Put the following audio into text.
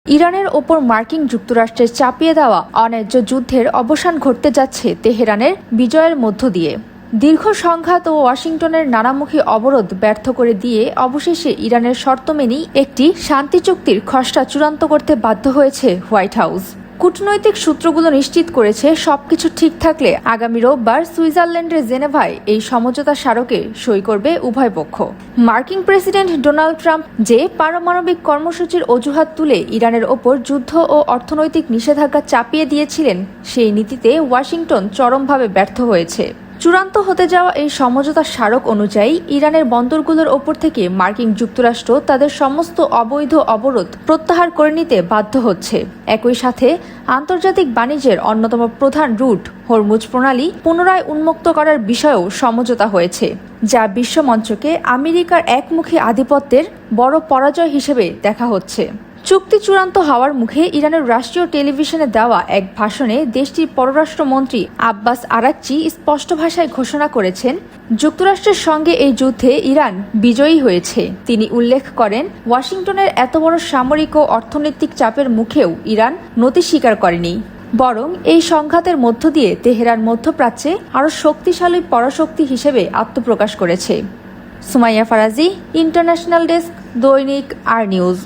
ইরানের ওপর মার্কিন যুক্তরাষ্ট্রের চাপিয়ে দেওয়া অন্যায্য যুদ্ধের অবসান ঘটতে যাচ্ছে তেহরানের বিজয়ের মধ্য দিয়ে। দীর্ঘ সংঘাত ও ওয়াশিংটনের নানামুখী অবরোধ ব্যর্থ করে দিয়ে অবশেষে ইরানের শর্ত মেনেই একটি শান্তি চুক্তির খসড়া চূড়ান্ত করতে বাধ্য হয়েছে হোয়াইট হাউস। কূটনৈতিক সূত্রগুলো নিশ্চিত করেছে সবকিছু ঠিক থাকলে আগামী রোববার সুইজারল্যান্ডের জেনেভায় এই সমঝোতা স্মারকে সই করবে উভয় পক্ষ। মার্কিন প্রেসিডেন্ট ডোনাল্ড ট্রাম্প যে পারমাণবিক কর্মসূচির অজুহাত তুলে ইরানের ওপর যুদ্ধ ও অর্থনৈতিক নিষেধাজ্ঞা চাপিয়ে দিয়েছিলেন, সেই নীতিতে ওয়াশিংটন চরমভাবে ব্যর্থ হয়েছে। চূড়ান্ত হতে যাওয়া এই সমঝোতা স্মারক অনুযায়ী ইরানের বন্দরগুলোর ওপর থেকে মার্কিন যুক্তরাষ্ট্র তাদের সমস্ত অবৈধ অবরোধ প্রত্যাহার করে নিতে বাধ্য হচ্ছে। একই সাথে আন্তর্জাতিক বাণিজ্যের অন্যতম প্রধান রুট হরমুজ প্রণালী পুনরায় উন্মুক্ত করার বিষয়েও সমঝোতা হয়েছে, যা বিশ্বমঞ্চকে আমেরিকার একমুখী আধিপত্যের বড় পরাজয় হিসেবে দেখা হচ্ছে। চুক্তি চূড়ান্ত হওয়ার মুখে ইরানের রাষ্ট্রীয় টেলিভিশনে দেওয়া এক ভাষণে দেশটির পররাষ্ট্রমন্ত্রী আব্বাস আরাকচি স্পষ্ট ভাষায় ঘোষণা করেছেন, যুক্তরাষ্ট্রের সঙ্গে এই যুদ্ধে ইরান বিজয়ী হয়েছে। তিনি উল্লেখ করেন, ওয়াশিংটনের এত বড় সামরিক ও অর্থনৈতিক চাপের মুখেও ইরান নতি স্বীকার করেনি, বরং এই সংঘাতের মধ্য দিয়ে তেহরান মধ্যপ্রাচ্যে আরও শক্তিশালী পরাশক্তি হিসেবে আত্মপ্রকাশ করেছে। সুমাইয়া ফারাজি, ইন্টারন্যাশনাল ডেস্ক, দৈনিক আর নিউজ।